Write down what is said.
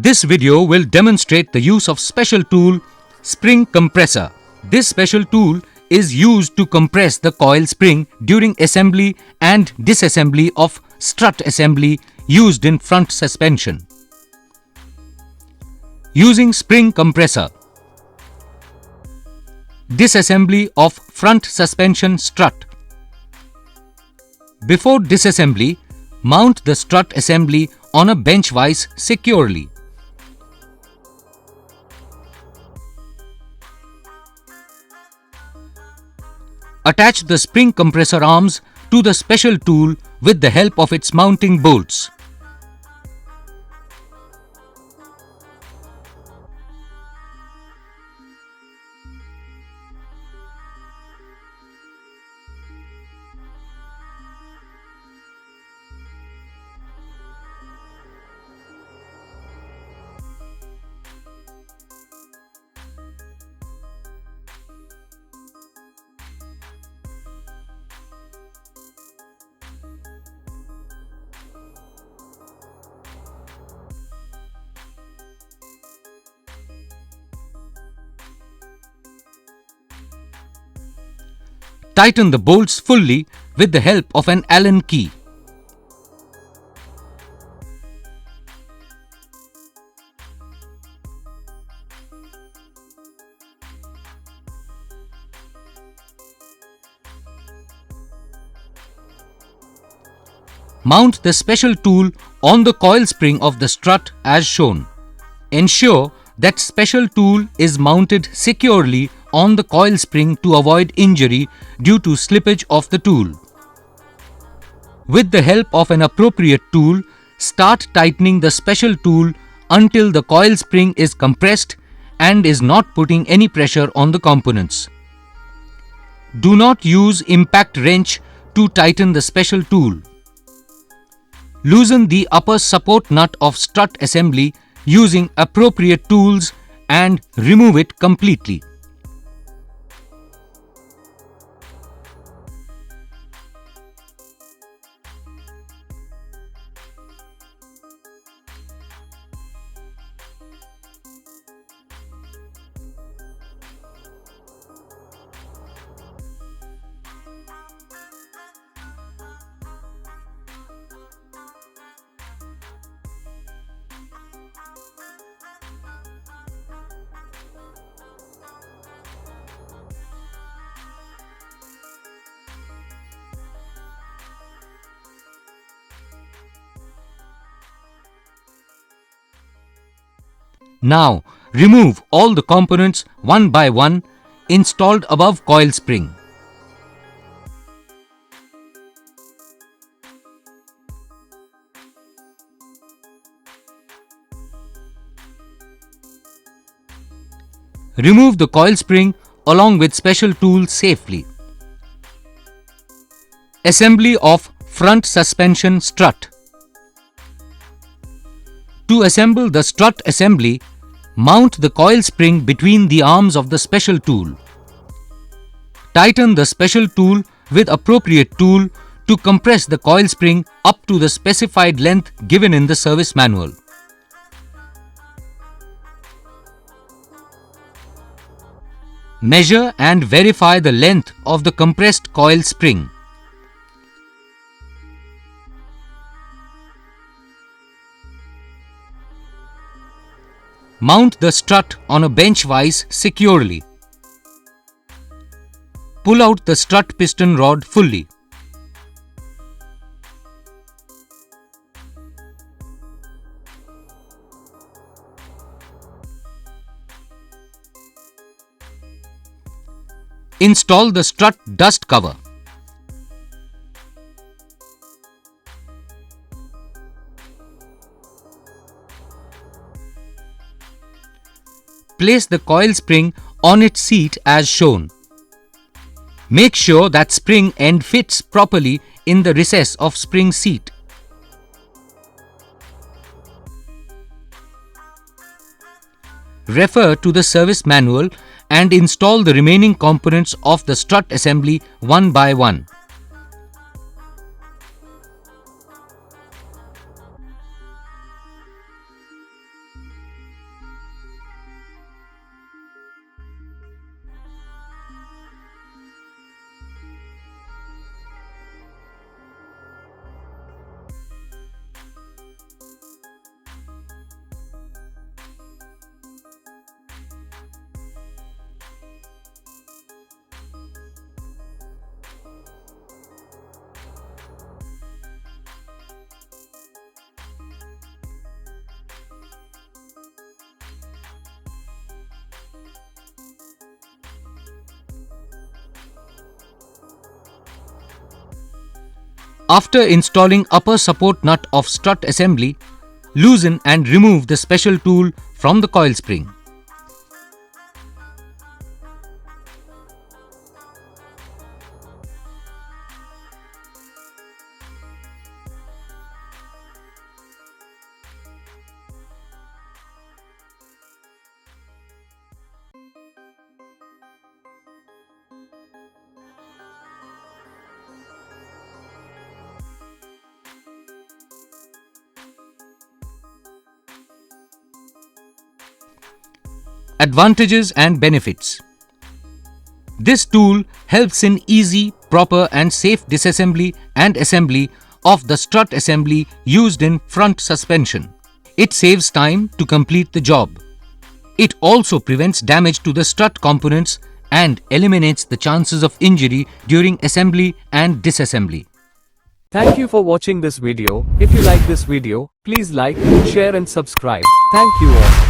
This video will demonstrate the use of special tool spring compressor. This special tool is used to compress the coil spring during assembly and disassembly of strut assembly used in front suspension. Using spring compressor. Disassembly of front suspension strut. Before disassembly, mount the strut assembly on a bench vise securely. Attach the spring compressor arms to the special tool with the help of its mounting bolts. Tighten the bolts fully with the help of an Allen key. Mount the special tool on the coil spring of the strut as shown. Ensure that special tool is mounted securely on the coil spring to avoid injury due to slippage of the tool. With the help of an appropriate tool, start tightening the special tool until the coil spring is compressed and is not putting any pressure on the components. Do not use impact wrench to tighten the special tool. Loosen the upper support nut of strut assembly using appropriate tools and remove it completely. Now, remove all the components one by one installed above coil spring. Remove the coil spring along with special tool safely. Assembly of front suspension strut. To assemble the strut assembly, mount the coil spring between the arms of the special tool. Tighten the special tool with appropriate tool to compress the coil spring up to the specified length given in the service manual. Measure and verify the length of the compressed coil spring. Mount the strut on a bench vise securely. Pull out the strut piston rod fully. Install the strut dust cover. Place the coil spring on its seat as shown. Make sure that spring end fits properly in the recess of spring seat. Refer to the service manual and install the remaining components of the strut assembly one by one. After installing upper support nut of strut assembly, loosen and remove the special tool from the coil spring. Advantages and benefits. This tool helps in easy, proper and safe disassembly and assembly of the strut assembly used in front suspension. It saves time to complete the job. It also prevents damage to the strut components and eliminates the chances of injury during assembly and disassembly. Thank you for watching this video. If you like this video, please like, share and subscribe. Thank you all.